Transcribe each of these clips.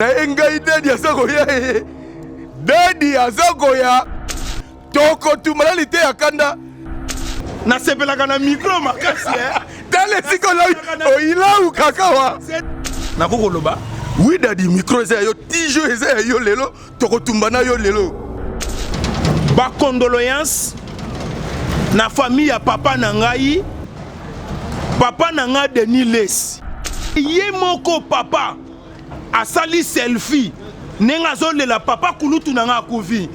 Ngai dadi azakoya dadi azakoya toko tumalali te yakanda nasepelaka na micro makasi dale sikola oilau kakawa nakokoloba oui dadi micro eza yo tijo eza yo lelo toko tumbana yo lelo ba condoléance na famille ya papa na ngai Denis Les ye moko papa asali selfie nenga zolela papa kulutu nanga akuvi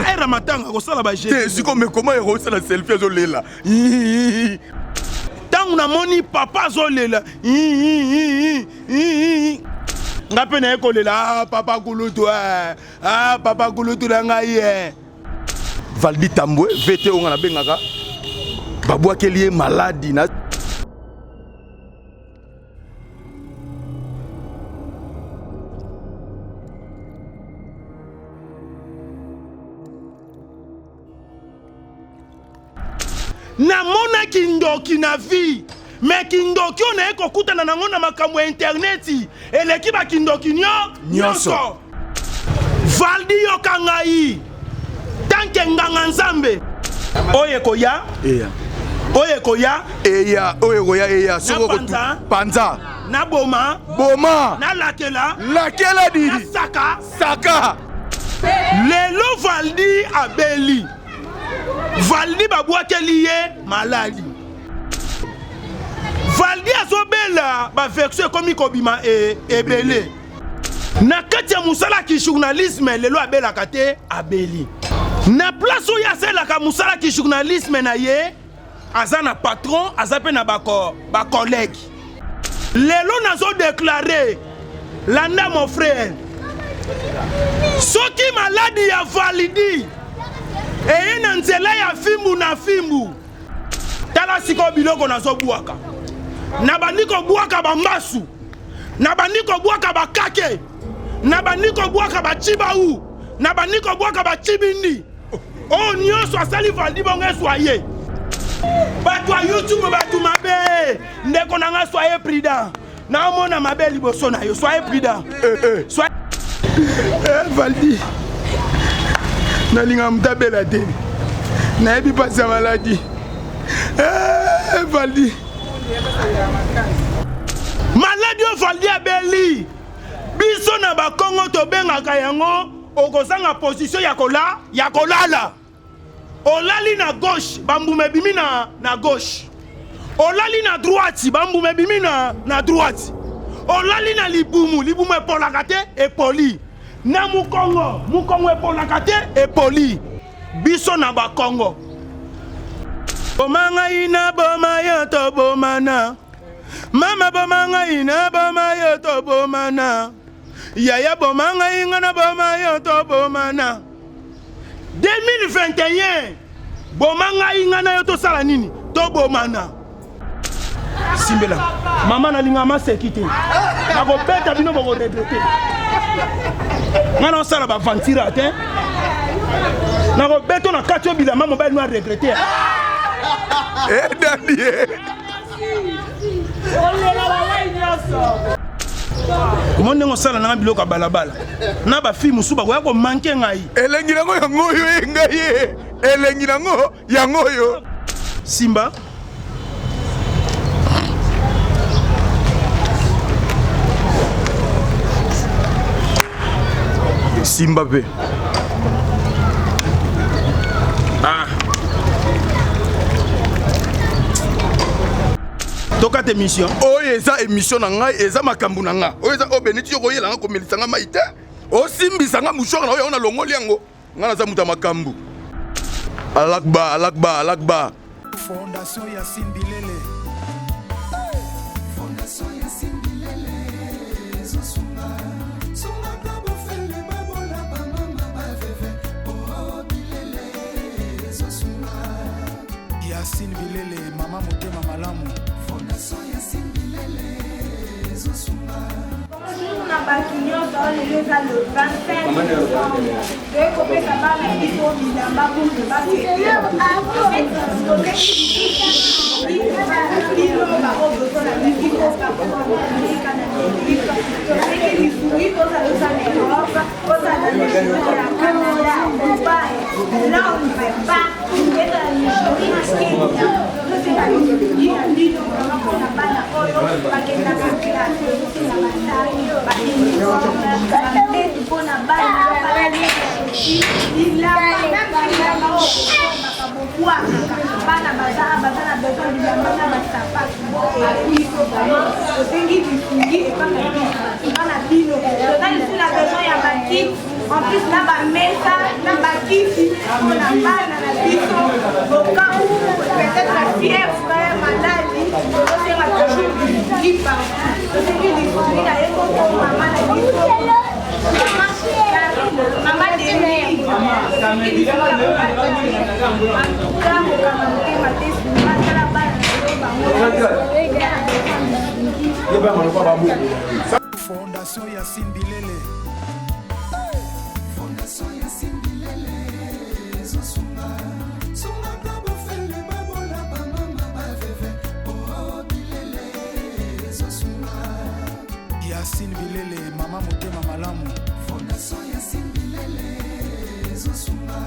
era matanga kosala ba jete siko me comment ero sala selfie zolela tangu na moni papa zolela ngape na ekolela papa kulutu papa kulutu na ngai Valdi Tambwe vete onga na bengaka babwakeli ye maladi na namona kindoki na vie mais kindoki on a ekokutana nango na makambo ya interneti eleki ba kindoki nyonso Valdi yokangai tanke nganga nzambe oye koya eya soko ko panza na boma na lakela di saka lelo Valdi abeli Valdi babwakeli ye maladi Valdi azobela ba version komi kobima ebele na kati ya musala ki journalisme lelo abela kate abeli na place où yasela ka musala ki journalisme na ye azana patron azape na ba collègue lelo nazo déclarer landa mon frère soki maladi ya Valdi eye na nzela ya fimbu na fimbu tala siko biloko nazo buaka na bandiko buaka ba masu na bandiko buaka ba kake na bandiko buaka ba chibau na bandiko buaka ba chibindi oh nyonso asali Valdi bonge soye bato ya YouTube bato mabe ndeko nanga soye prudent na mona mabe liboso na yo soye prudent soye Valdi nalinga mtabela te na ebi pasi ya maladi Valdi maladi o Valdi abeli biso na bakongo tobengaka yango okozanga position ya kolala olali na gauche bambume bimi na gauche olali na droite bambume bimi na droite olali na libumu epolaka te epoli na mukongo epolaka te epoli biso na bakongo bomanga ina boma yo to bomana mama bomanga ina boma yo to bomana yaya bomanga inga na boma yo to bomana 2021 bomanga inga na yo to sala nini to bomana simbela mama na linga ma sekite na ko beta bino bo regretter ngana sala ba vantira te na ko beto na katio bila mama ba no regretter dadi Comment on sala na biloko balabala na ba film suba ko yako manke ngai elengi nango yango yo ngai elengi nango yango yo Simba be tokate émission oyo eza émission na ngai eza makambu na nga oyo eza obeniti yo koyela nga komelisa nga mai te osimbisa nga mushwaka na oyo na longoli yango nga naza muta makambu alakba Fondation Yassine Bilele Yassine Bilele mama motema malamu Fondation Yassine Bilele bato nyonso lelo eza le 25 ekopesa bana biso bilamba kuze bakebino baobotola bikikoka amerika na amerika tozeki lisui tozalosana eropa ozala lesio ya canada dubai londres partout ezala nigérie na kenya tozeka lisui ya lino vraimen mpona bana oyo bakendaka klase tozosala bataki bauniforme bampetu mpona bana bilamba bana baza na besoin bilamba na basapatu biso tosengi lisungi epanga bana bino toza lisu na besoin ya bakiti en plus na bamesa na bakiti mpona bana na biso okau peut-être fièvre maladi tozosenga toujours lisungi partout tosengi lisungi na ye moko mama na biso mama demi Fondation Yassine Bilele. Fondation Yassine Bilele. Zosunga. Sunga kabo fele babola ba mama ba veve. Oh Bilele. Zosunga. Yassine Bilele, mama motema malamu. Fondation Yassine Bilele. Zosunga.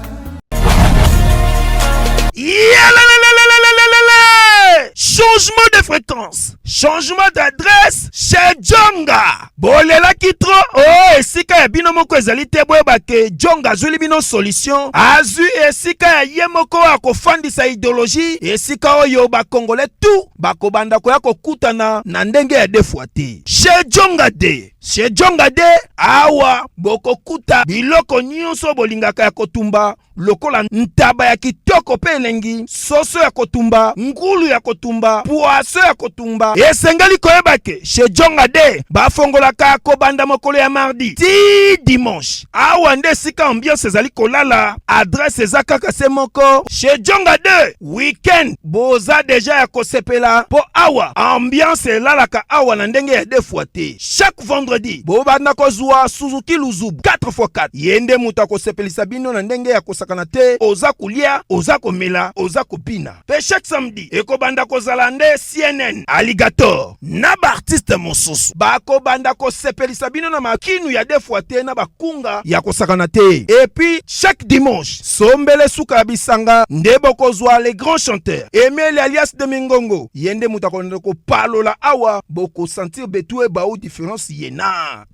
Changement de fréquence, changement d'adresse chez Djonga. Bolela kitro, oh esika ya bino moko ezali te boyeba ke Djonga azuli bino solution. Azu esika ya ye moko akofandisa idéologie, esika oyo ba Congolais tout bakobanda koya kokutana na ndenge ya defuate. Chez Djonga de, chez Djonga de awa bokokuta biloko nyonso bolingaka ya kotumba. Lokola ntaba ya kitoko pe elengi, soso ya kotumba, ngulu ya kotumba, poaso ya kotumba. Esengeli koyeba ke chez Djonga de bafongolaka kobanda mokolo ya mardi ti dimanche. Awa nde sika ambiance ezali kolala, adresse eza kaka se moko. Chez Djonga de weekend boza deja ya kosepela po awa ambiance elalaka awa na ndenge ya defuate. Chaque vendredi bobanda kozwa Suzuki Luzubu 4x4 yende muta kosepelisa bino na ndenge ya kosaka te oza kulia, oza komela, oza kopina. Pe chaque samedi ekobanda kozala nde CNN Alligator na ba artiste mosusu bakobanda kosepelisa bino na makinu ya defuate na bakunga ya kosakana te. Et puis chaque dimanche sombele suka ya bisanga nde bokozwa les grands chanteurs Emile alias de Mingongo yende muta konde ko palola awa boko sentir betou e ba ou différence yena.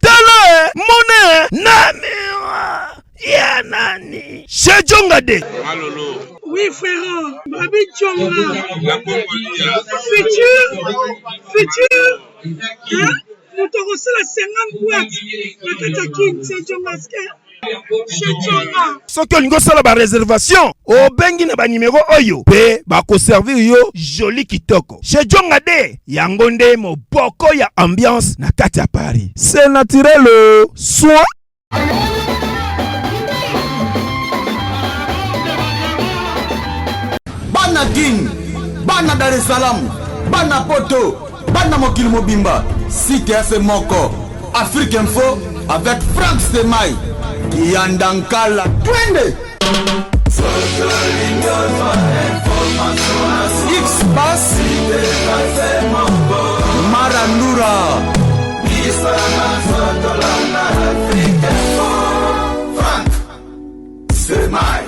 Tala mone namira ya nani chez Djonga de. Malolo. Oui frère, Babi Djonga. Futur. Hein? Nous t'aurons la 50 boîtes. La Katakin, c'est Djonga. Chez Djonga. Soki olingo sala ba réservation, obengi na ba numéro oyo pe bako servir yo joli kitoko. Chez Djonga de yango nde moboko ya ambiance na kati ya Paris. C'est naturel soin. Bana Guine, Bana Dar es Salaam, Bana Poto, Bana Mokili Mobimba, Site Ase Moko, Afrique Info avec Frank Stemai, Yandankala, Twende. X-Bass, Marandura, Frank Stemai.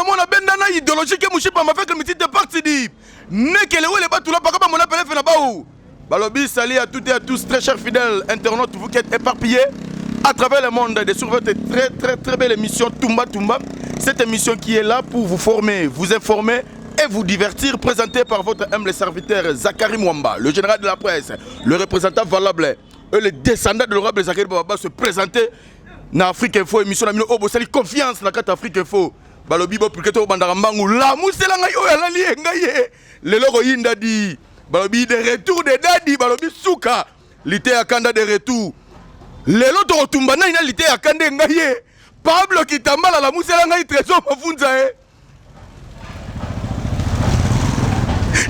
Mwana bendana idéologique mushipa ma fait le métier de parti dit nekele wele batula paka ba mona pele fe na baou. Balobi salut à toutes et à tous très chers fidèles internautes, vous qui êtes éparpillés à travers le monde de sur votre très belle émission Tumba Tumba. Cette émission qui est là pour vous former, vous informer et vous divertir, présentée par votre humble serviteur Zakari Mwamba, le général de la presse, le représentant valable les descendants de l'honorable Zakari Baba se présenter na Afrique Info émission na mino obosali confiance na carte Afrique Info balobi bo plutôt bandara mbangu la musela ngai oyo alali ngai lelo ko yinda di balobi de retour de dadi balobi suka lité ya kanda de retour lelo to tumba na ina lité ya kanda ngai Pablo Kitambala la musela ngai trésor mafunza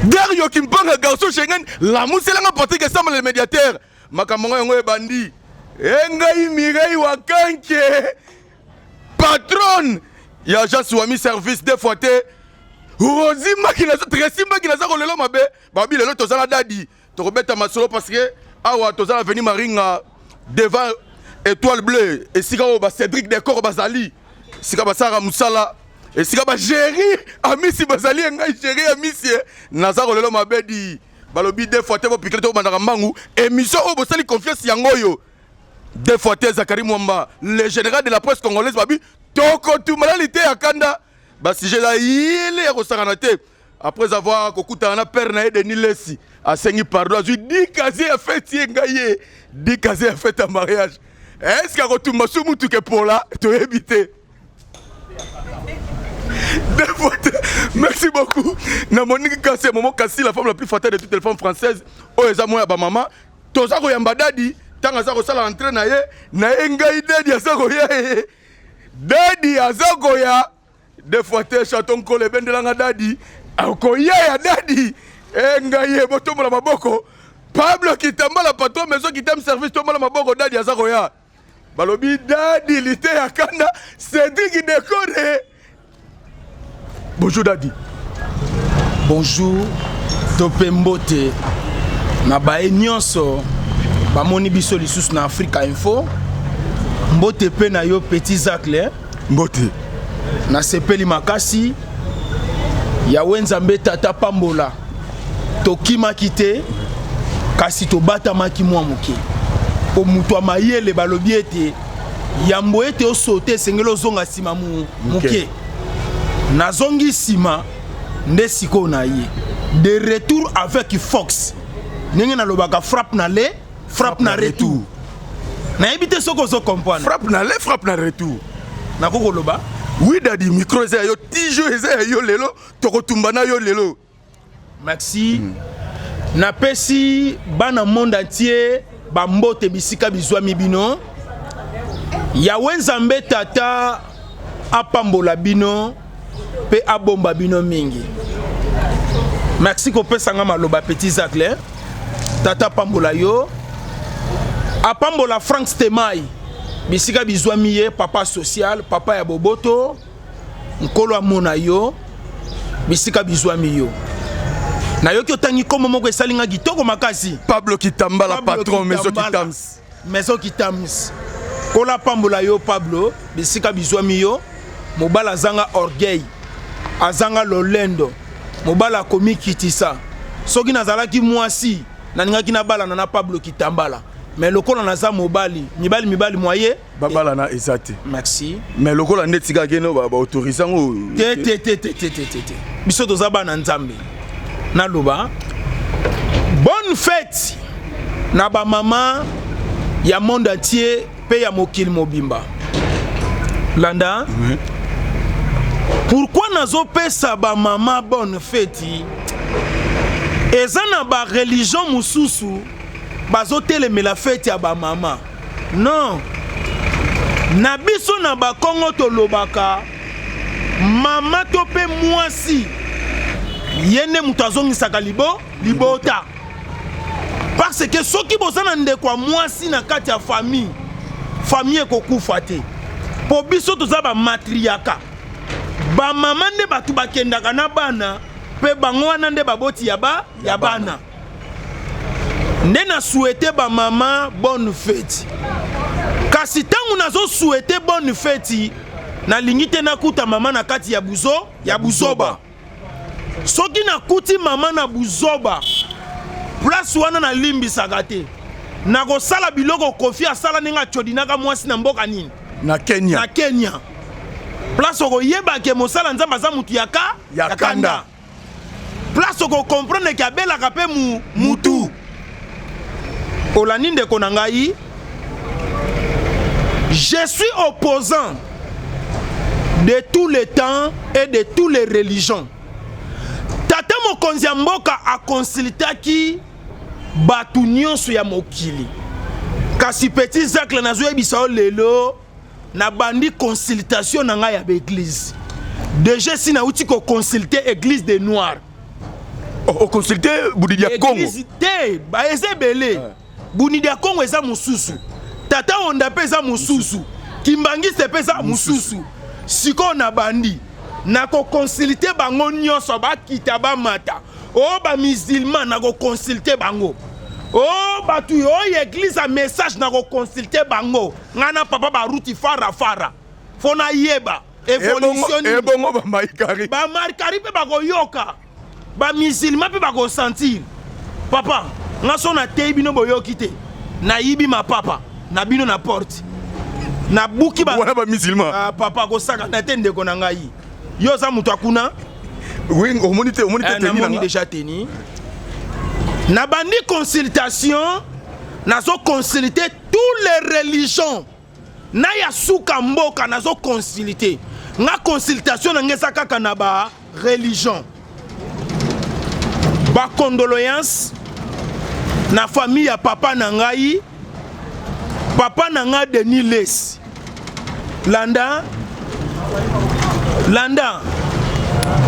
Dario Kimpanga garçon Schengen la musela nga porter que ça le médiateur makambo ngo bandi engai Mireille Wakanke patron ya agence Wami service des fois te Rosi makina Tracy makina za kolelo mabe babi lelo tozala dadi to robeta masolo parce que awa tozala venir maringa devant étoile bleue et sika ba Cédric Decor bazali sika basara musala et sika ba géri amisi bazali ngai géri amisi naza kolelo mabe di balobi des fois te bo pikle to bandaka mbangu émission o bosali confiance yangoyo des fois te Zakari Mwamba le général de la presse congolaise babi toko tu malalité ya kanda ba sujet la yele ya kosangana te après avoir kokuta na père na de Nilesi a sengi pardon a dit kaze a fait ngai dit kaze a fait un mariage est-ce que kotumba sumu tu ke pour là to éviter. Merci beaucoup. Na Monique Kassé, Momo Kassi, la femme la plus fatale de toutes les femmes françaises. Oh, eza moya ba maman. Toza ko yamba dadi, tanga za ko sala entraîner na ye ngai dadi azako ye. Dadi azako ya. Des fois te chaton ko le bendelanga dadi. Ako ya dadi. Ngai botomo la maboko. Pablo Kitambala patron maison qui t'aime service tomo la maboko dadi azako ya. Balobi dadi lité ya kanda Cédric Decor. Bonjour Dadi. Bonjour. Topé mbote. Na bae nyonso. Ba moni biso lisusu na Afrique Info. Mbote pe na yo petit Zacle. Mbote. Na sepeli makasi. Ya wenzambe tata pambola. Tokima kite. Kasi to bata maki mwa moke. Po mutu amayele balobi ete. Yambo ete o sote sengelo zonga sima moke. Nazongi sima nde siko na ye de retour avec Fox nenge na lobaka frappe na le frappe na retour na ebite soko zo comprendre frappe na le frappe na retour na koko loba oui Dadi micro za yo tijo eza yo lelo tokotumba na yo lelo merci na pesi bana monde entier ba mbote bisika bizwa mibino ya wenzambe tata apambola bino pe abomba bino mingi. Merci ko pesa nga maloba petit Zacle. Tata pambola yo. Apambola Frank Stemai. Bisika bizwa miye papa social, papa ya boboto. Nkolo amona yo. Bisika bizwa miyo. Na yo ki otangi komo moko esalinga kitoko makasi. Pablo Kitambala patron maison Kitams. Maison Kitams. Kola pambola yo Pablo, bisika bizwa miyo. Mobala zanga orgueil. Azanga lolendo mobala komi kitisa soki nazalaki mwasi na ningaki na bala na Pablo Kitambala mais lokola naza mobali mibali moye babala na ezate merci mais lokola netika geno ba autoriser ngo te biso toza bana nzambe na loba bonne fête na ba mama ya monde entier pe ya mokili mobimba landa Pourquoi nazo pesa ba mama bonne fête? Eza na ba religion mususu bazo teleme la fête ya ba mama. Non. Na biso na ba Kongo to lobaka mama to pe mwasi. Yene mutu azongisaka libota. Parce que soki bozana ndeko mwasi na kati ya famille ekokufa te. Po biso toza ba matriarca. Ba mama nde batu bakendaka na bana pe bango wana nde baboti ya bana nde na souhaiter ba mama bonne fête kasi tangu nazo souhaiter bonne fête na lingite na kuta mama na kati ya buzoba soki na kuti mama na buzoba place wana na limbisaka te na kosala biloko kofi asala ninga chodinaka mwasi na mboka nini na Kenya place oko yeba ke mosala nzamba za mutu ya kanda place oko comprendre ke abelaka pe mutu olandi ndeko na ngai, je suis opposant de tous les temps et de toutes les religions. Tata mokonzi ya mboka akonsultaki batu nyonso ya mokili. Kasi petit Jacques nazo ebisa lelo na bandi consultation na ngai ya église. Déjà si na uti ko consulter église des noirs. O consulter Bunidia Congo. Église te ba ezebele. Bunidia Congo eza mususu. Tata onda pesa mususu. Kimbangi se pesa mususu. Siko na bandi na ko consulter bango nyonso ba kitaba mata. O ba musulman na ko consulter bango. Oh, batu yo église a message na ko consulter bango. Ngana papa ba ruti fara. Fona yeba évolution et bongo ba maikari. Ba markari pe ba ko yoka. Ba musulman pe ba ko sentir. Papa, ngaso na te bino boyoki te. Na yibi ma papa, na bino na porte. Na buki ba wana ba musulman. Ah papa ko saka na tende ko na ngai. Yo za mutu akuna? Oui, omonite teni na déjà teni. Na bandi consultation, nazo consulter toutes les religions. Na ya suka mboka nazo consulter. Nga consultation na ngesa kaka na ba religion. Ba condoléances na famille ya papa na ngai. Papa na nga Denis Les. Landa.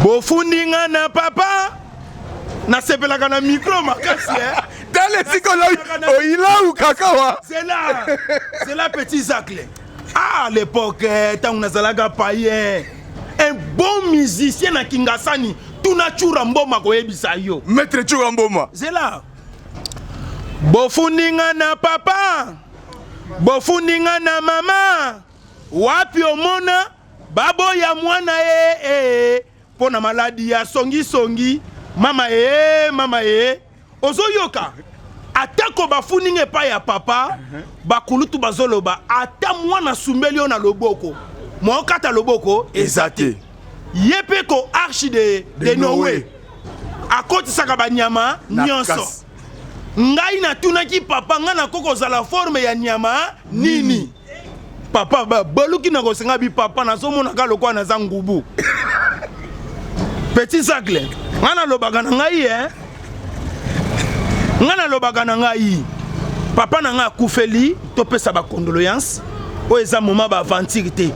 Bofundi nga na papa. Na sepelaka na micro makasi dans les psychologues oila ou kakawa. C'est là petit Jacques. Ah à l'époque tant nazalaga païen un bon musicien na Kingasani tuna chura mboma ko yebisa yo maître chura mboma. C'est là bofuninga na papa bofuninga na mama wapi omona babo ya mwana pona maladi ya songi mama ozo yoka atako bafuninge pa ya papa bakulutu bazoloba ata mwana sumbeli na loboko mo kata loboko ezate yepe ko archi de Noé akoti saka banyama nyonso ngai na tunaki papa ngana koko zala forme ya nyama nini papa boluki na kosenga bi papa na somona ka lokwa na zangubu petit Jacques ngana lobaka na ngai ngana lobaka na ngai papa na nga akufeli topesa ba condoléances o eza moment ba aventure te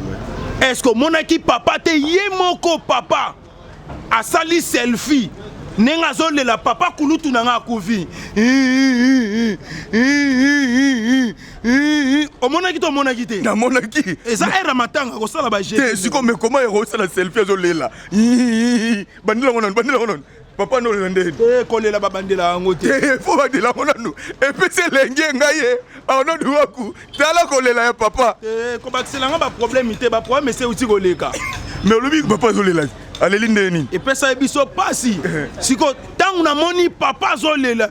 est-ce que monaki papa te ye moko papa asali selfie nenga zolela papa kulutu na nga akufi omonaki to monaki te na monaki eza era matanga ko sala ba jeté siko me comment ero sala selfie azolela bandela ngonon papa no lende kolela babandela ngo te fo bandela ngonon et puis c'est lenge ngaye ono duwaku tala kolela ya papa ko bakisela nga ba problème te ba problème c'est uti koleka mais olobi papa azolela aleli ndeni et puis ça biso pasi siko tangu na moni papa azolela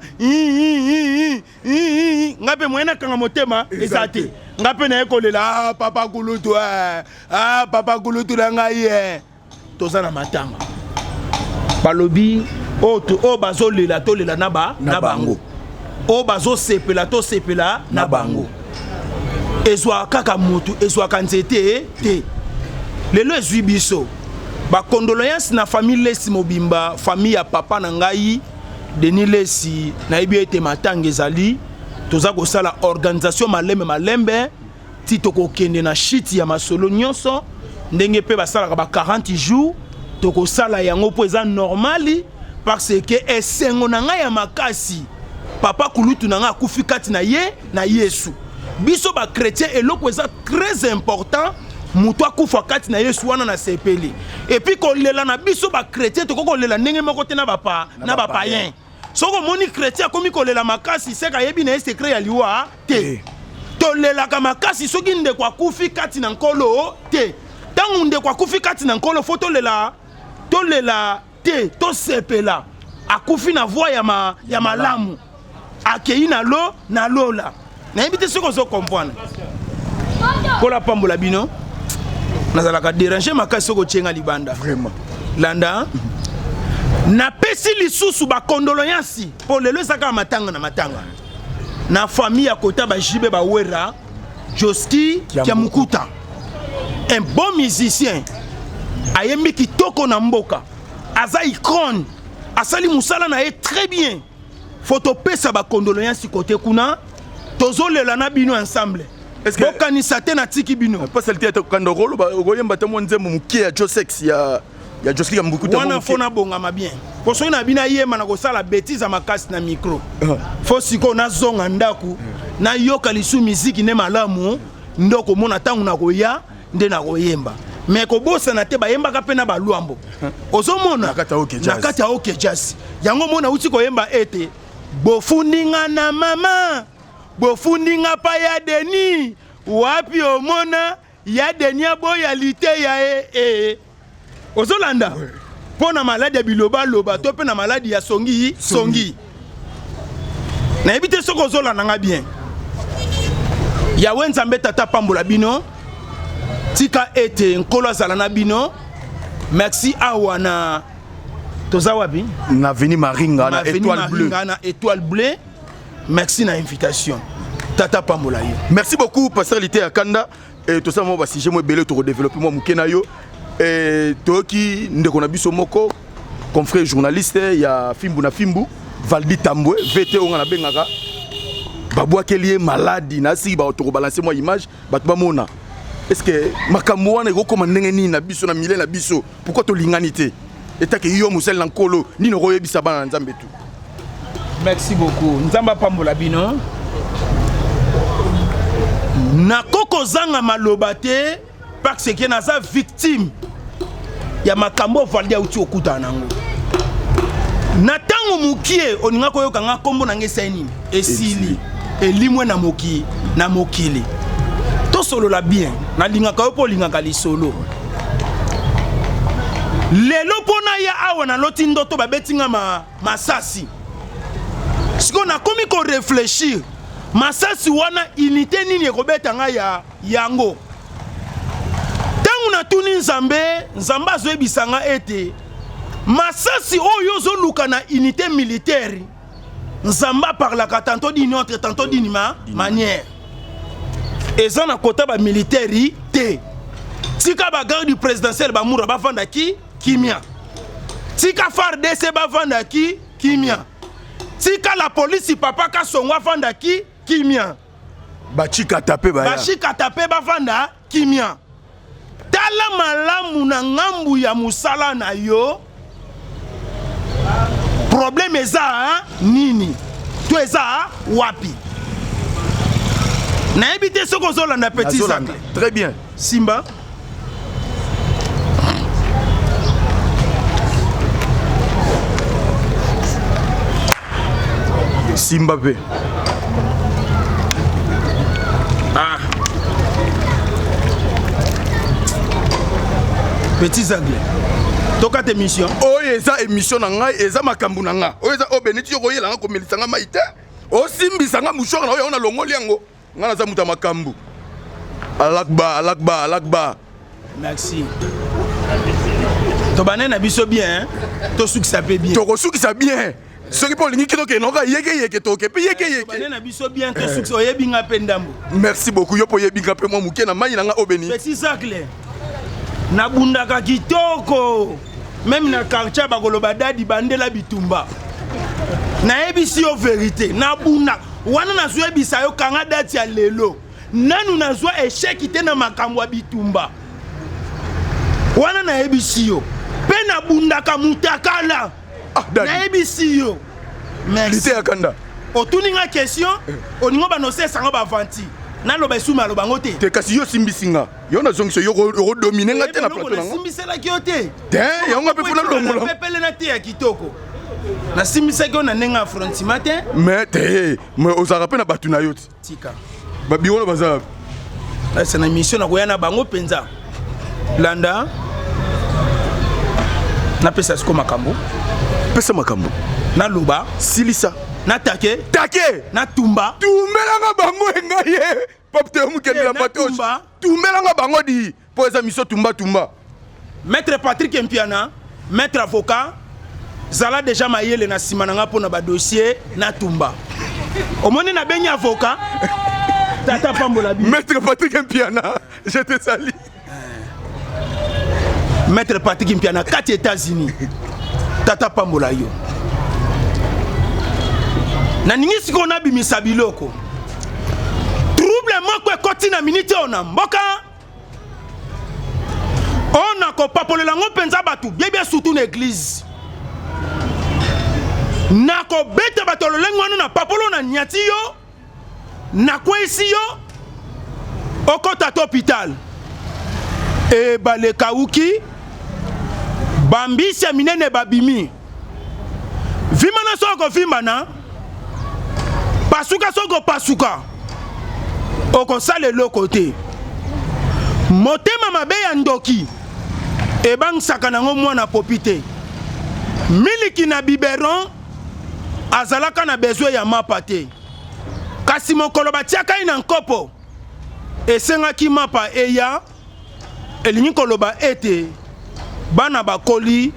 ngape mwena kanga motema ezate ngape na ekolela papa kulutu papa kulutu la ngai tozana matanga balobi o bazolela tolela na bango o bazosepela tosepela na bango ezwa kaka mutu ezwa kanzete te lelo ezwi biso ba condoléances na famille Lesi Mobimba famille ya papa na ngai Denis Lesi na yebi ete matanga ezali toza kosala organisation malembe ti tokokende na shiti ya masolo nyonso ndenge pe basalaka ba 40 jours tokosala yango po eza normali parce que esengo na ngai ya makasi papa kulutu na ngai akufi kati na Yesu biso ba chrétien eloko eza très important mutu akufa kati na Yesu wana na sepeli et puis kolela na biso ba chrétien to kolela ndenge moko te na ba païen soko moni chrétien komi kolela makasi seka yebi na secret ya liwa te tolela ka makasi soki ndeko akufi kati na nkolo te tangu ndeko akufi kati na nkolo fo tolela te to sepela akufi na voix ya malamu akei na lola na yebi te soko zo comprendre kola pambola bino nazalaka déranger makasi soko tchenga libanda vraiment landa na pesi lisusu ba condoléances pour lelo saka matanga na matanga na famille à côté ba Jibe ba Wera Joski Kiamukuta, un bon musicien ayembi kitoko na mboka aza icône asali musala na très bien photo pesa ba condoléances côté kuna tozolela na bino ensemble. Est-ce que bokanisa te na tiki bino pas celle qui est kandorolo ba goyemba te monze mukie ya Josex ya Joski Kiamukuta wana fona bonga ma bien poso na bina yema na kosala bêtise makasi na micro fo siko na zonga ndaku na yoka lisu musique ne malamu ndoko mona tangu na koya nde na koyemba mais ko bossa na te ba yemba ka pena ba luambo ozomona nakata oke jazz yango mona uti koyemba ete bofundinga na mama bofundinga pa ya deni wapi omona ya deni boya lite ya ozolanda pona maladi ya biloba loba to pe na maladi ya songi na ebite soko ozolanda nga bien ya wenzambe tata pambola bino tika ete nkolo azala na bino merci awa na toza wapi na veni Maringa na étoile bleue merci na invitation tata pambola yo merci beaucoup pasteur Lité Akanda et tout ça moi ba sujet moi belé to développer moi mukena yo et toki ndeko na biso moko confrère journaliste ya Fimbu na Fimbu Valdi Tambwe VT on na bengaka babwa kelie maladi na si ba to balancer moi image ba to mona est-ce que makambo wana eko komandenge ni na biso na mile na biso pourquoi to linganité et ta ke yo musel na nkolo ni no royebisa bana nzambe tout. Merci beaucoup nzamba pambola bino na koko zanga maloba te parce que naza victime ya makambo valdia uti okuta nango na tango mukie oninga koyoka nga kombo nange seni esili elimwe na mokili to solo la bien na linga ka po linga ka lisolo lelo pona ya awa na loti ndoto babetinga masasi siko na komi ko réfléchir masasi wana unité nini ekobeta nga ya yango tangu na tuni nzambe azoyebisanga ete masasi oyo ozoluka na unité militaire nzambe parlaka tantôt d'une autre tantôt d'une manière eza na kota ba militaire te tika ba garde présidentielle ba mura ba vanda kimia tika FARDC ba vanda kimia tika la police papa ka songwa vanda kimia bachika tape ba vanda kimia tala malamu na ngambu ya musala na yo problème eza nini to eza wapi na ebite soko zolanda petit sac très bien Simba pe petit zagle toka te mission oyo eza émission na ngai eza makambu na nga oyo eza obeniti yokoyela nga komelisanga mai te osimbisanga mushwara na oyo na longoli yango nga naza muta makambu alakba merci tobane na biso bien tosukisa pe bien tokosukisa bien soki mpo olingi kitoke noka yeke toke pe yeke tobane na biso bien tosukisa oyebi nga pe ndambo merci beaucoup yo po oyebi nga pe mwa muke na mai na nga obeni petit sacle nabundaka kitoko même na quartier bakoloba dadi bandela bitumba nayebisi yo vérité nabunda wana nazoyebisa yo kanga dati ya lelo nanu nazwa échec te na makambo ya bitumba wana nayebisi yo mpe nabundaka mutakala nayebisi yo Lité Akanda otuninga question oningo banose esanga bavanti naloba esumi aloba ngo te kasi yo simbisinga yo nazongiso yo kodomine nga te na plateau nango nasimbiselaki yo te yango mpe mpona longola pepele na te ya kitoko nasimbisaki yo na ndenge ya frontima te mais te mais ozalaka mpe na bato na yo te tika babiro na baza asa na mission na koya na bango mpenza landa napesa siko makambo pesa makambo naloba silisa natake na tumba tumbelanga bango engaye papte mukendela patos tumbelanga bango di po eza miso tumba maître Patrick Mpiana maître avocat zala déjà mayele na sima nanga pona ba dossier na tumba Au moins na bengi avocat. Tata Pambola bi. Maître Patrick Mpiana, je te salue. Maître Patrick Mpiana 4 États-Unis. Tata Pambola yo. Na ningi sikona bimisa biloko. Trouble moko ekoti na minute ona mboka. On a ko papolela ngo penza batu bien surtout l'église. Na ko beta bato lolengwana na papolo na nyati yo. Na kwa isi yo. Okota to hôpital. E bale kauki. Bambisi minene babimi. Vimana soko vimana. Pasuka soko pasuka. Oko sale lo côté. Motema mabe ya ndoki. Ebang sakanango mwana popite. Miliki na biberon. Azalaka na besoin ya mapate. Kasi mokolo batiaka ina nkopo. Esengaki mapa eya. Elingi koloba ete. Bana bakoli.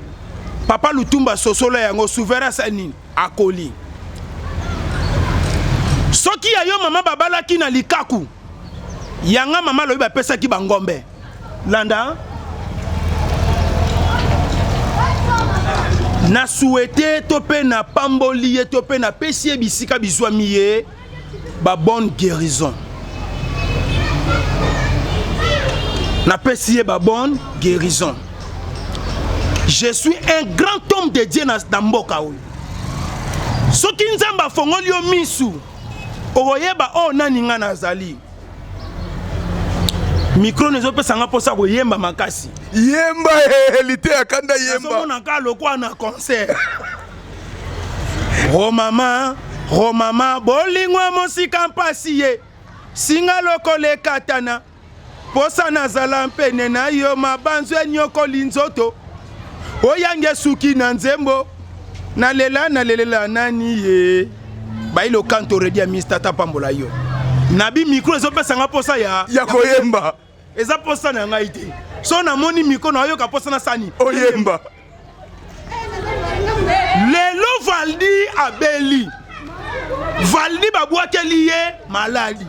Papa Lutumba Sosolo yango souverain sanini. Akoli. Soki ya yo mama babalaki na likaku. Yanga mama lobi bapesaki bangombe. Landa. Na souhaité topé na pamboli topé na pesie bisika bizwa miye ba bonne guérison. Na pesie ba bonne guérison. Je suis un grand homme de Dieu na mboka oyo. Soki nzamba fongoli yo misu okoyeba o nani nga nazali. Micro nezo pesanga posa koyemba makasi. Yemba elite akanda yemba. Somo na ka lokwa na concert. Oh mama, bolingwa mosika mpasi ye. Singa lokole katana. Posa nazala mpene na yo mabanzu nyoko linzoto. Oyange suki na nzembo. Nalela nani ye. Bailo kanto redi ya Mr. Tata Pambola yo. Nabi micro nezo pesanga posa ya koyemba. Eza posa na ngai te. So na moni miko na yo ka posa na sani. Oyemba. Lelo Valdi abeli. Valdi babwakeli ye maladi.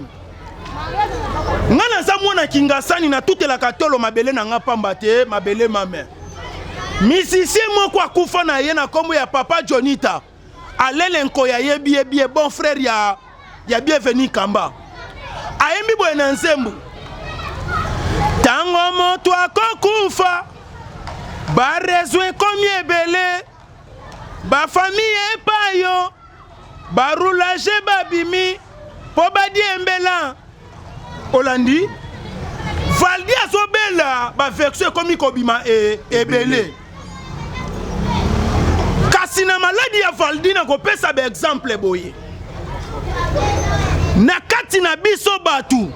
Ngana za mwana kingasani na toute la katolo mabele na nga pamba te mabele mame. Misisi moko akufa na ye na kombo ya papa Jonita. Alele nko ya yebi bon frère ya bienvenu Kamba. Ayembi boye na nsembu. Tango moto akokufa ba rezwe komi ebele ba famille epayo ba roulage babimi po badi embela Olandi Valdi azobela ba vexé komi kobima ebele kasi na maladi ya Valdi na kopesa ba exemple boye na kati na biso batu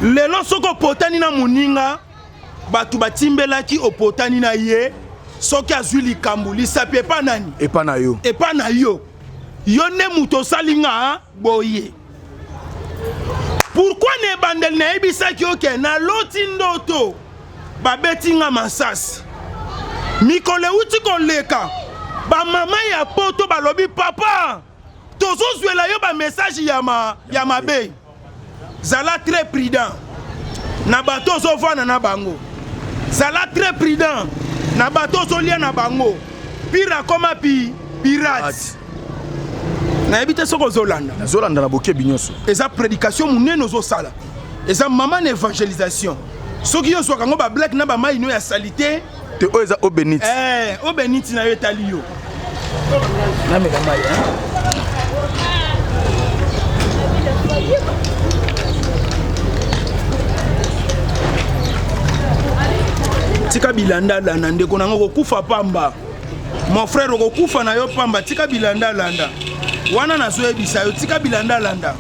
lelo soko potani na muninga batu batimbelaki opotani na ye soki azwi likambo lisapi epa nani epa na yo yo ne muto salinga boye pourquoi ne bandel na ebisaki oke na loti ndoto babetinga masasi mikole uti koleka ba mama ya poto balobi papa tozozwela yo ba message ya mabe. Zala très prudent. Na bateau zovana na bango. Zala très prudent. Na bateau zolia na bango. Pira koma pirate. Na ebite soko zolanda. Na zolanda na boke binyoso. Eza prédication munene zo sala. Eza maman évangélisation. Soki yo soka ngo ba black na ba mai no ya salité. Te o eza obenit. Obenit na yo tali yo. Na me mai tika bilanda landa ndeko nango kokufa pamba mon frère kokufa na yo pamba tika bilanda landa wana nazo ebisa yo tika bilanda landa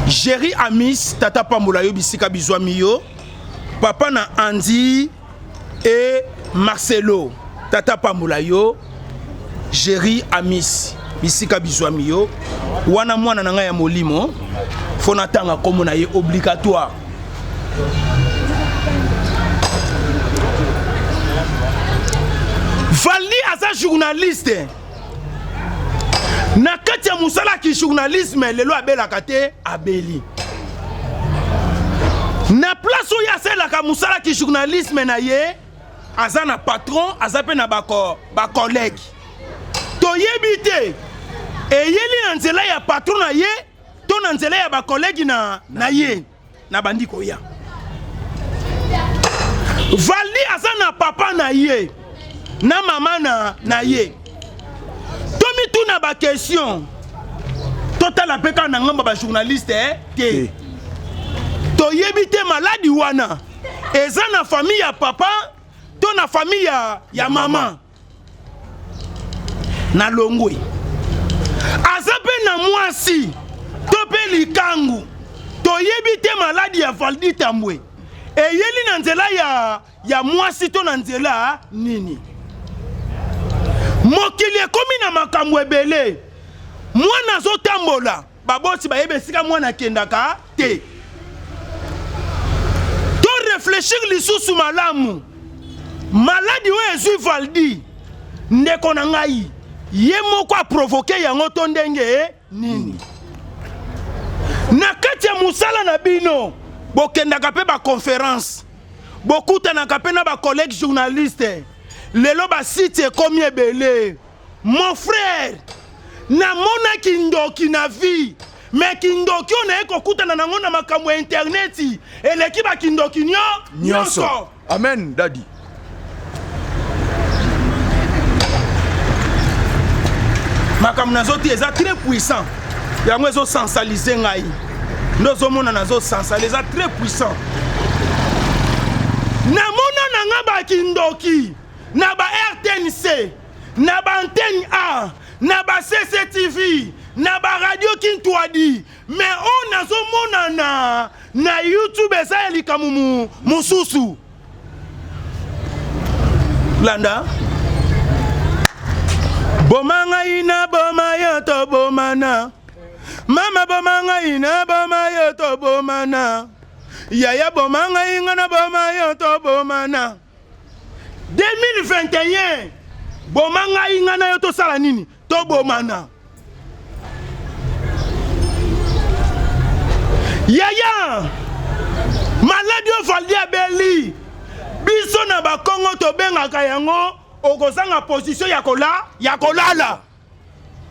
Jerry Amis Tata Pambola yo bisika bizwami yo papa na Andy et Marcelo Tata Pambola yo Jerry Amis bisika bizwami yo wana mwana na ngai ya molimo fona tanga komo na ye obligatoire Valdi aza journaliste na kati ya musala ki journalisme lelo abelaka te abeli na place oyo asalaka musala ki journalisme na ye aza na patron aza pe na bacollègue toyebi te eyeli na nzela ya patron na ye to na nzela ya bacollègue na ye na bandi koya Valdi aza na papa na ye na mama na ye tomi tuna ba question total peka na ngamba ba journaliste te toyebi te maladi wana eza na famille ya papa to na famille ya mama na longwe aza pe na mwasi to pe likangu toyebi te maladi ya Valdi Tambwe eyeli na nzela ya mwasi to na nzela nini mokili ekomi na makambo ebele mwana azotambola babosi bayebe esika mwana akendaka te to réfléchir lisusu malamu maladi oyo ezwi Valdi ndeko na ngai ye moko aprovoke yango to ndenge nini na kati ya musala na bino bokendaka pe ba conférence bokutanaka pe na ba collègues journalistes lelo ba site ekomi ebele mon frère na mona kindoki na vie mais kindoki on eko kutana nango na makambo ya internet eleki ba kindoki nyonso amen daddy makambo nazoti eza très puissant yango ezo sensibiliser ngai ndozo mona nazo sensibiliser très puissant na mona nanga ba kindoki na ba RTNC na ba antenne A na ba CCTV na ba radio Kintwadi mais on nazo mona na YouTube eza elikamu mususu landa bomanga ina boma yoto bomana mama bomanga ina boma yoto bomana yaya bomanga ingana boma yoto bomana 2021 bomanga ingana yoto sala nini to bomana yaya maladi o Valdi abeli biso na ba Kongo to bengaka yango okozanga position ya kolala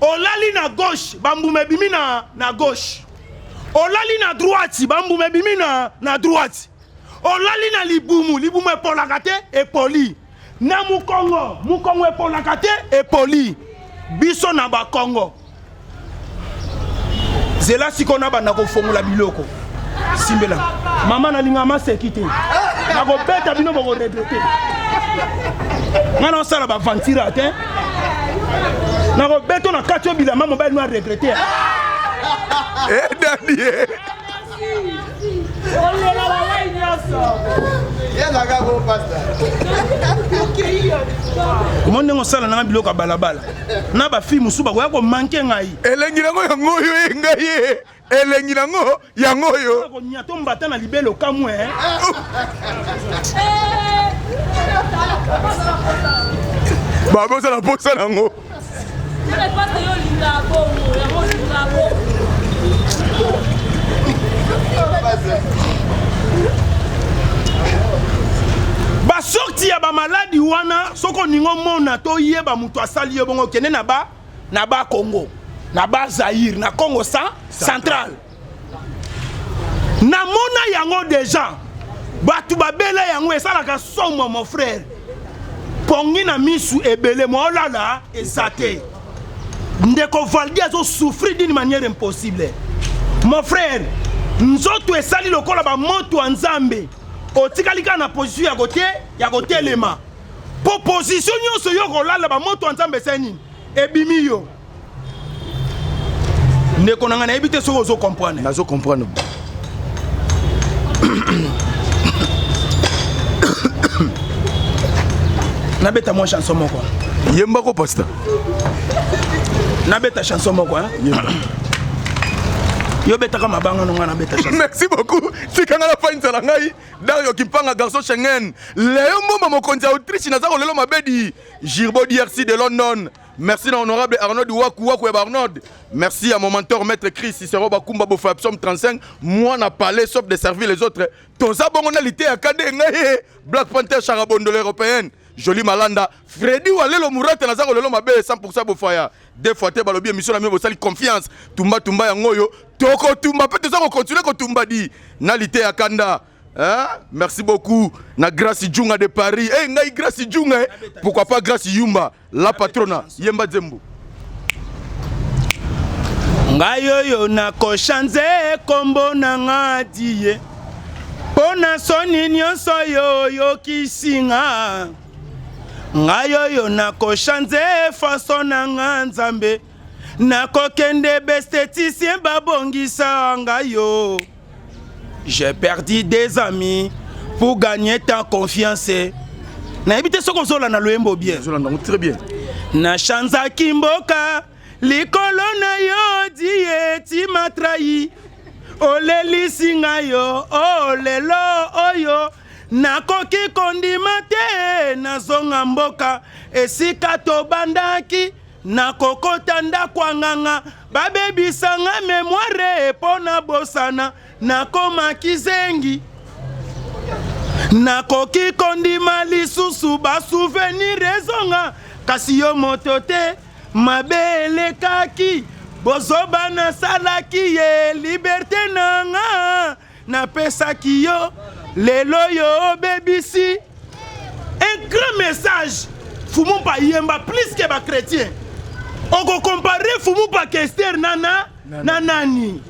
olali na gauche bambume bimi na gauche olali na droite bambume bimi na droite olali na libumu epolaka te epoli na mukongo epolaka te epoli biso na bakongo zela siko na banda kofongola biloko simbela mama nalinga maseki te nakobeta bino bokoregrete ngana osala bavantira te nakobeta na kati oyo bilamba mobali no aregrete dadie komo ndenge osala nanga biloko ya balabala na bafille mosusu bakoya komanke ngai elengi nango yango oyo engai ye elengi nango yango oyo konyato mbata na libelo kamwe babosala posa nango basorti ya bamaladi wana soko ningo mona to yeba mutu asali yo bongo kende na ba Congo na ba Zaire na Congo central na mona yango déjà batu babela yango esalaka somo mon frère pongi na misu ebele mo olala ezate ndeko Valdi azo souffrir d'une manière impossible mon frère nzoto esali lokola ba moto ya Nzambe otikalika na position ya kotelema po position nyonso yo kolala ba moto ya Nzambe seni ebimi yo ndeko nanga na ebite soko zo comprendre nazo comprendre nabeta moi chanson moko yemba ko pasteur nabeta chanson moko yemba yo betaka mabanga nonga na beta chanson merci beaucoup tikanga la fin de ngai Dario Kimpanga garçon Schengen Léo Moma mokonzi Autriche naza kolelo mabedi Girbo DRC de London Merci à l'honorable Arnaud Wakou et Arnaud. Merci à mon mentor, maître Chris Cicero Bakumba Bofa Psalm 35. Moi, on a parlé sauf de servir les autres. Tout ça, on a l'été à Kadé, Black Panther, Charabon de l'Européenne. Joli Malanda. Freddy Walelo Mourat, Nazaro Lelo Mabe, 100% Bofaya. Des fois, tu as bien mission, la même confiance. Tumba, Tumba, Yangoyo. Toko, Tumba, peut-être qu'on continue comme Tumba dit. Nalité à Kanda. Hein? Merci beaucoup. Na Gracie Djunga de Paris. Eh, hey, Gracie Djunga. Pourquoi pas Gracie Yumba, la patrona. Yemba Zembo. Ngayoyo na koshanze kombo na ngadiye. Pona soni nyonso yo kisinga. Ngayoyo na koshanze faso na nganzambe. Na kokende besteticien babongisa ngayo. J'ai perdu des amis pour gagner ta confiance. Na ebite soko zola na loembo bien. Très bien. Na chanza kimboka likolo na yo die ti matrahi. Ole lisinga yo olelo oyo na koki kondima te na zonga mboka esika to bandaki na kokota ndakwa nganga babebisanga memoire epona bosana na koma kizengi na koki kondima lisusu ba souvenir ezonga kasi yo moto te mabele kaki bozoba na salaki ye liberté nanga na pesaki yo lelo yo bebisi. Un grand message Fumumpa yemba plus que ba chrétien. On peut comparer Fumumpa Kester nana nani.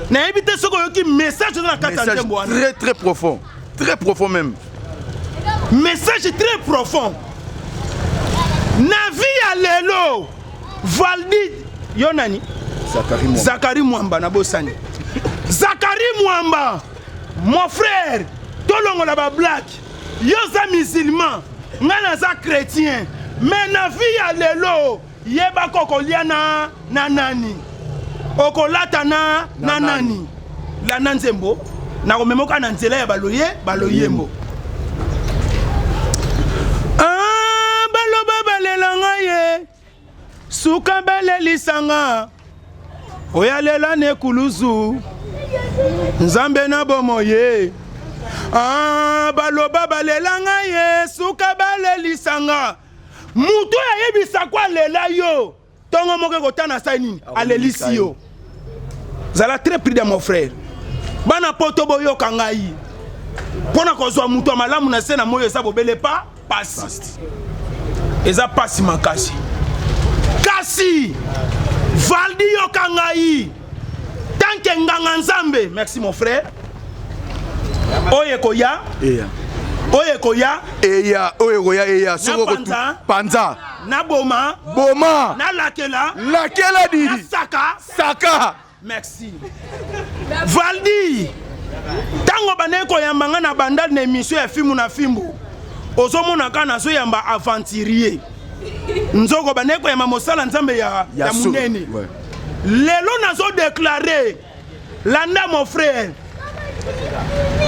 Na éviter ce que message dans la message très très profond. Très profond même. Message très profond. Navi à lelo Valdi Yonani Zakari Mwamba Nabosani. Zakari Mwamba, mon frère, tolongo la ba black, yoza musulman, ngana za chrétien, mais na vie ya lelo, yeba kokolia na nani. Okolata na nani. La nanzembo, na komemoka na nzela ya baloyembo. Ah, baloba balelanga ye. Suka bale lisanga oyalela ne kuluzu nzambe na bomoye. Ah, baloba balelanga ye suka bale lisanga mutu ayebisa kwa lela yo tongo moke kotana saini alelisi yo. Zala très prudent mon frère. Bana poto boyo kangai pona kozwa mutu amalamu na sena moyo eza bobele pa pasi eza pasi makasi. Kasi Valdi Yokangai Tanke Nganga Nzambe. Merci mon frère. Oye koya Oye koya Eya Panza na boma na lakela di na saka. Merci Valdi tango baneko yambanga na bandal na émission ya filmu na filmu ozomona kana so yamba aventurier nzoko baneko ya mamosala nzambe ya munene. Lelo nazo déclarer landa mon frère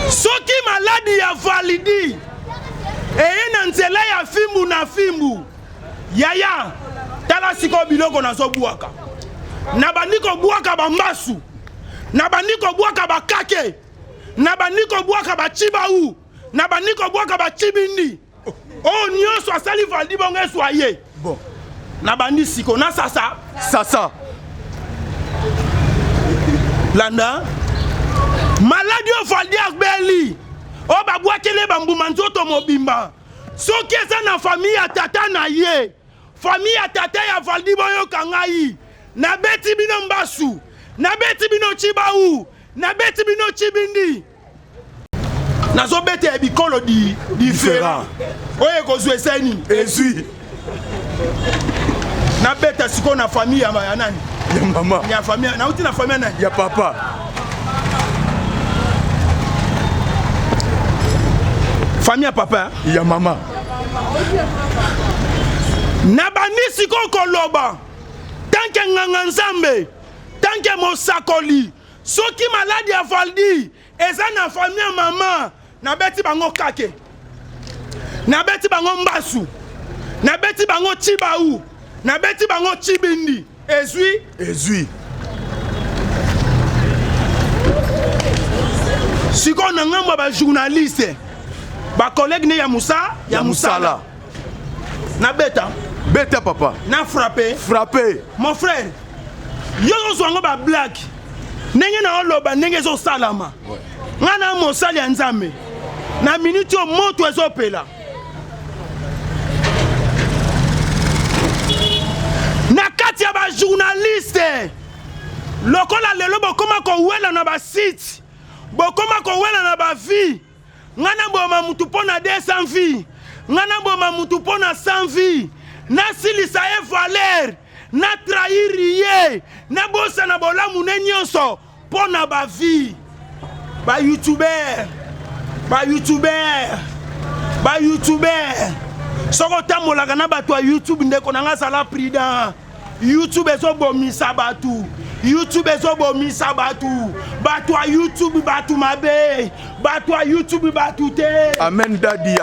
soki maladi ya validi eye na nzela ya fimbu na fimbu yaya tala siko biloko nazo buaka na bandiko buaka bambasu na bandiko buaka bakake na bandiko buaka bachibau na bandiko buaka bachibindi. Oh nyonso asali Valdi bongo soye. Bon. Na bandi siko na sasa. Landa. Maladi o Valdi akbeli. O babwa kele bambuma nzoto mobimba. Soki eza na famille ya tata na ye. Famille ya tata ya Valdi boyo kangai. Na beti bino mbasu. Na beti bino chibau. Na beti bino chibindi. Nazo bete e bikolo différent. Oye kozwe seni ezui. Na bete siko na famille ya nani? Ya mama. Ya famille, na uti na famille nani? Ya papa. Famille ya papa. Ya mama. Na bani siko koloba. Tanke nganga nzambe. Tanke mosakoli. Soki maladi ya Valdi. Eza na famille ya mama. Na beti bango kake. Na beti bango mbasu. Na beti bango chibau. na beti bango chibindi ezwi siko na ngambo ba journaliste ba collègue ne ya musala na beta papa na frappé mon frère yo zo ba black nenge na oloba nenge zo salama ngana mo sali ya nzambe na minute o moto ezopela na kati ya ba journaliste lokola lelo bokoma ko wela na ba site bokoma ko wela na ba vie ngana boma mutu pona 200 vie ngana boma mutu pona 100 vie na silisa e valeur na trahir ye na bosa na bolamu ne nyonso pona ba vie ba youtuber soko tamolaka na bato ya YouTube ndeko nanga sala prudent YouTube ezobomisa batu bato ya YouTube batu mabe bato ya YouTube batu te. Amen daddy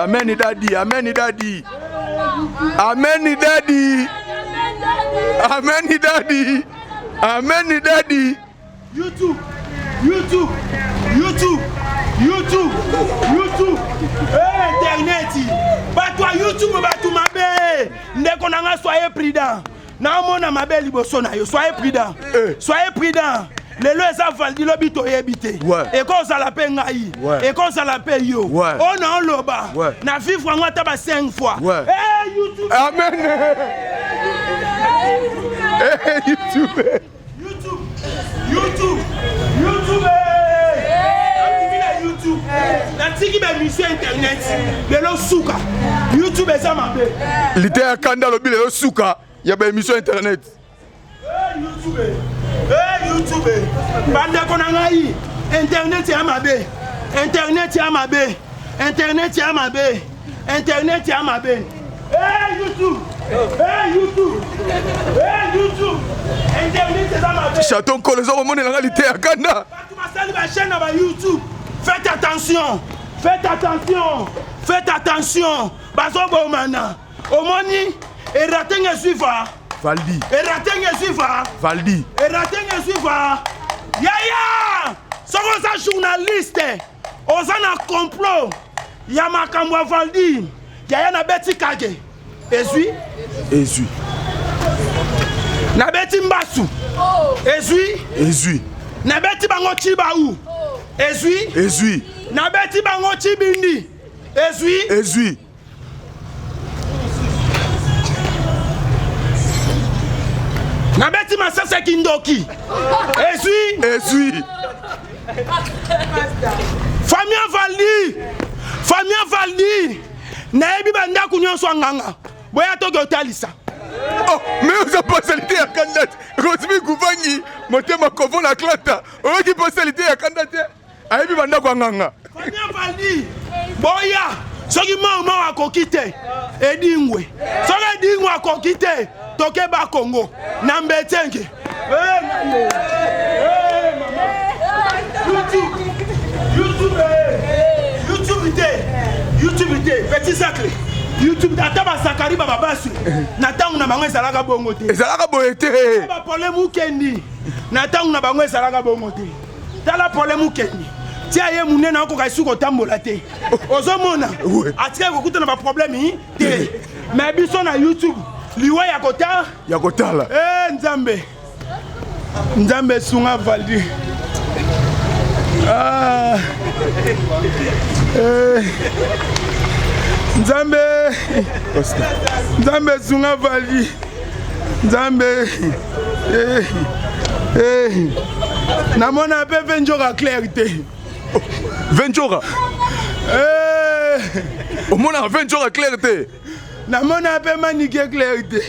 YouTube internet bato ya YouTube batu mabe ndeko nanga soyez prudent na mona mabe liboso na yo soyez prudent lelo eza valdi lobi toyebi et ko za la pe ngai et ko za la pe yo on a loba na vivre ngo ata ba 5 fois YouTube amen YouTube natiki ba mission internet lelo suka YouTube eza mabe lite ya kanda lobi lelo suka ya ba mission internet YouTube bande kona ngai internet ya mabe internet eza mabe chaton kolezo ko mona lite ya kanda batu basali ba chaîne na YouTube. Faites attention. Bazobo mana. Omoni eratenge suiva. Valdi. Yaya. Soko za journaliste. Oza na complot. Ya makambo Valdi. Yaya na beti kage. Ezui. Na beti mbasu. Ezui. Na beti bango chibaou. Ezui. Na beti bango chibindi. Ezui. Na beti masasa kindoki. Ezui. Famia Valdi. Na ebi banda kunyonso nganga. Boya to gotalisa. Oh, mais vous avez possibilité à candidat. Rosmi Gouvangi, motema kovo la klata. On qui possibilité à candidat. Ayebi banda kwa nganga. Famia Valdi. Boya, soki mama akokite. Edingwe. Soki edingwe akokite. Toke ba Congo. Nambetenge. YouTube petit sacré. YouTube data ba sakari ba babasu. Na tangu na bango ezalaka bongo te. Ezalaka boyete. Ba problème ukendi. Na tangu na bango ezalaka bongo te. Tala problème ukendi. Tia ye munena ko ka suko tambola te. Ozomona. Atika ko kuta na ba problème te. Mais biso na YouTube liwa ya kotala. Nzambe sunga Valdi. Nzambe sunga Valdi. Namona pe venjora clarité. Venjora. Omona venjora clarité. Namona pe manike clarité.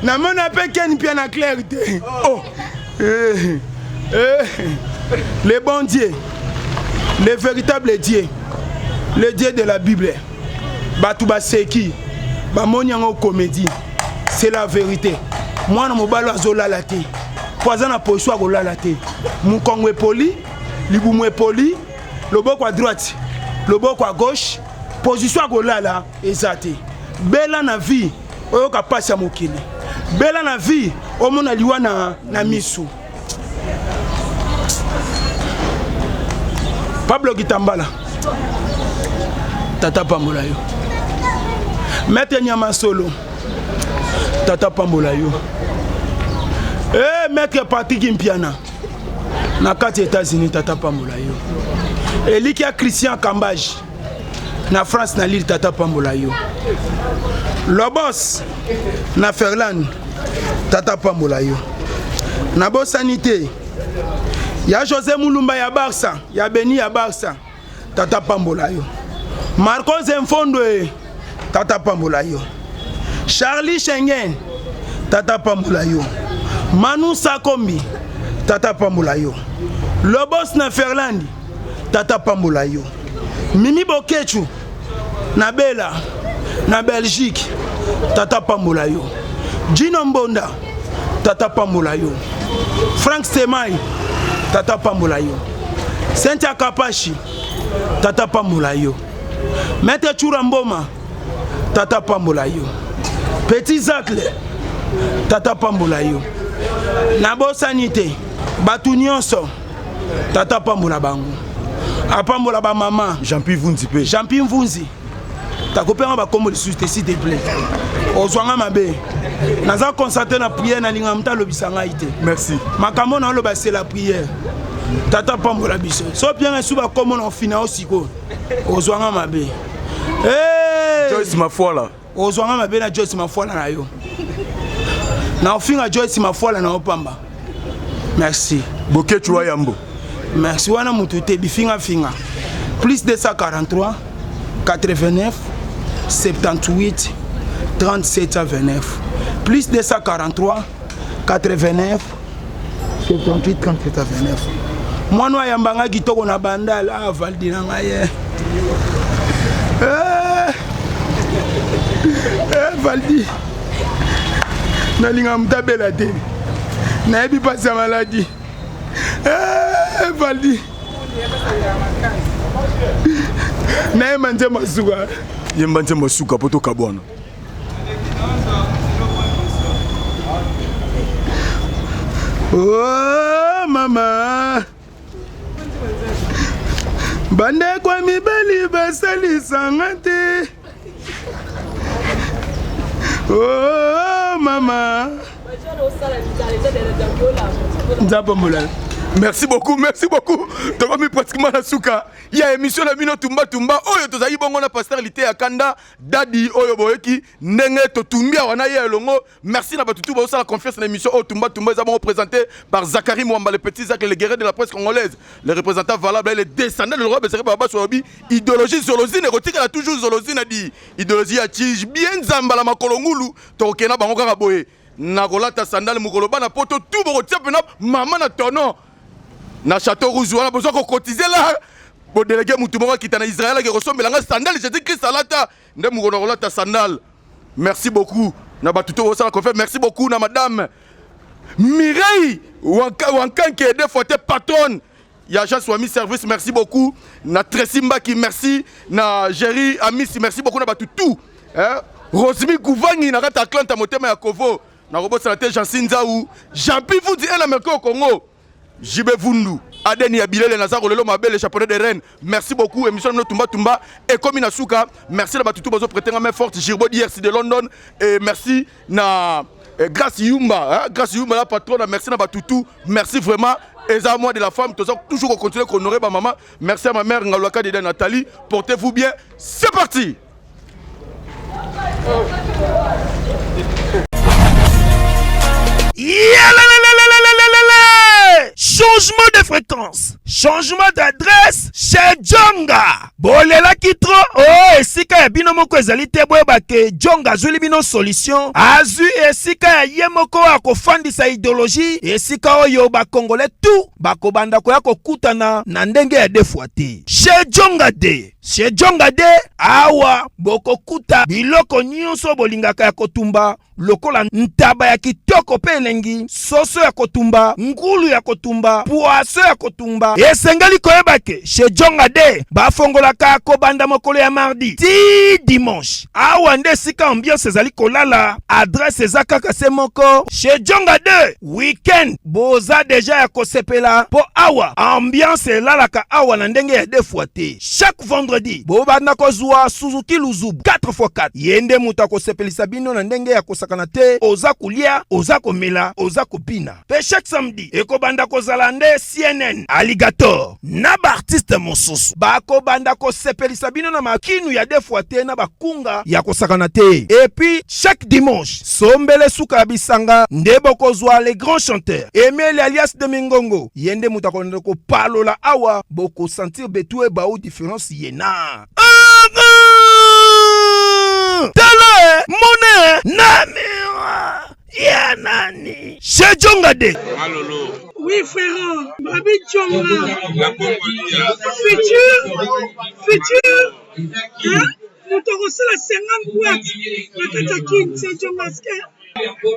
Namona pe ken piana clarité. Oh. Le bon Dieu, le véritable Dieu, le Dieu de la Bible, Batouba Seki, Bamonyango comédie, c'est la vérité. Moi, je suis zola late, poison à poisson à late. Mon Congo est poli, l'Iboumou est poli, le bok à droite, le bok à gauche, position à golala, exacté. bela na vie oyoka pasi ya mokili bela na vie omona liwa na misu Pablo Kitambala tata pambola yo Maître Nyama Solo tata pambola yo Maître Patrick Mpiana na kati États-Unis tata pambola yo Elikia Christian Kambaj na France na Lille tata pambola yo Lobos na Ferland tata pambola yo na bo sanité ya José Mulumba ya Barça ya Beni ya Barça tata pambola yo Marcos Enfondo tata pambola yo Charlie Schengen tata pambola yo Manu Sakombi tata pambola yo Lobos na Ferland tata pambola yo Mimi Bokechu na Bela na Belgique tata pambola yo Gino Mbonda tata pambola yo Frank Stemai tata pambola yo Cynthia Kapashi tata pambola yo Maître Chura Mboma tata pambola yo Petit Zacle tata pambola yo na bo sanité batu nyonso tata pambola bango apambola ba mama Jean-Pierre Vunzi pe Jean-Pierre Vunzi takopenga ba kombo s'il te plaît ozwanga mabe naza concentré na prière na linga mta lobisanga ite merci makambo na loba c'est la prière tata pambola biso so bien esu ba kombo na fina osiko ozwanga mabe Joyce Mafola ozwanga mabe na Joyce Mafola na yo na ofinga Joyce Mafola na opamba merci Bokechu Yambo merci wana mutu te bifinga finga plus 243 89 78 37 29 plus 243 89 78 37 29 mwana yambanga kitoko na bandala Valdi na ngaye Valdi nalinga mutabela te na ebi pasa maladi Valdi na emanje masuka yembanje masuka poto kabwana oh mama bande kwa mibali basalisanga te oh mama nzapa mulala. Merci beaucoup. Tokomi pratiquement na suka. Il y a émission na mino tumba tumba. Oyo tozali bongo na pasteur Lité ya Kanda Dadi oyo boyeki ndenge to tumbia wana ye longo. Merci na batutu ba la confiance na émission o tumba tumba za présenté par Zachary Mwamba le petit Zach le guerrier de la presse congolaise. Le représentant valable les descendants de le roi Besseré Baba Sobi idéologie zolozine érotique a toujours zolozine dit idéologie a tige bien zamba la makolongulu tokena bango kaka boye. Na kolata sandale mukoloba na poto tout bo tia pena maman na tono. Na château rouge wana besoin ko cotiser là bo délégué mutu moko kita na Israël qui ressemble la sandale Jésus Christ salata nde mukono kolata sandale. Merci beaucoup na batuto bo sala ko fait merci beaucoup na madame Mireille Wankan qui est deux fois patronne ya agence Wami service merci beaucoup na Tresimba qui merci na Jerry Amis merci beaucoup na batutu hein Rosmi Kouvangi na kata Atlanta motema ya Kovo na robot santé Jean Sinzaou Jean-Pierre vous dit un Américain au Congo Jibe Vundu Adeni Abilele Nazaro Lelo Mabel les japonais de Rennes merci beaucoup émission no tumba tumba et comme Nasuka merci la batutu bazo prêter main forte Girbo d'IRC de London et merci na grâce Yumba grâce Yumba la patronne merci na batutu merci vraiment et à moi de la femme toujours continuer à honorer ma maman merci à ma mère Ngalwaka de Nathalie portez-vous bien c'est parti. Changement de fréquence, changement d'adresse chez Djonga. Bolela kitro, oh esika ya bino moko ezali te boyeba ke Djonga azuli bino solution. Azu esika ya ye moko akofandisa idéologie, esika oyo ba Congolais tout bakobanda koya kokutana na ndenge ya defuate. Chez Djonga de. Chez Djonga de awa bokokuta biloko nyonso bolingaka ya kotumba lokola ntaba ya kitoko pe elengi, soso ya kotumba, ngulu ya kotumba kotumba poisson ya kotumba esengali koyebake chez Jonga de bafongolaka kobanda mokolo ya mardi ti dimanche awa nde sika ambiance ezali kolala adresse eza kaka se moko chez Jonga de weekend boza deja ya kosepela po awa ambiance elalaka awa na ndenge ya defwa te chaque vendredi bobanda kozwa Suzuki Luzubu 4x4 yende muta kosepelisa bino na ndenge ya kosakana te oza kulia oza komela oza kopina pe chaque samedi ekobanda kozala nde CNN Alligator na ba artiste mosusu bakobanda kosepelisa bino na makinu ya defwa te na bakunga ya kosakana te et puis chaque dimanche sombele suka ya bisanga nde bokozwa les grands chanteurs Emile alias de Mingongo yende muta konde ko palola awa boko sentir betue ba ou différence yena tala mone namira ya nani chez Jonga de Oui, frère, Babi Djonga. Futur, hein? Nous t'aurons la 50 boîtes. La Katakin, c'est Djonga.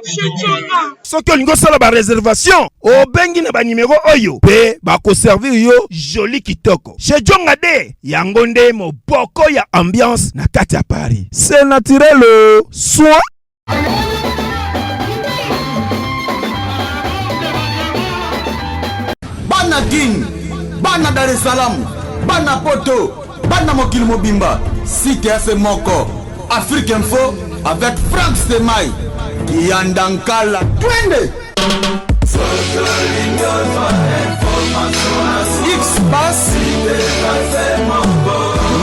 Chez Djonga. Soki olingo sala ba réservation, obengi na ba numéro oyo pe ba ko servir yo joli kitoko. Chez Djonga de yango nde moboko ya ambiance na kati ya Paris. C'est naturel soin. Bana King, Bana Dar es Salaam, Bana Poto, Bana Mokili Mobimba, CTS Moko, Afrique Info avec Franck Stemai, Kiandankala, Twende. X-Bass,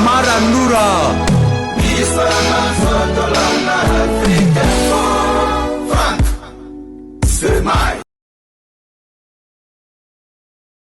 Marandura.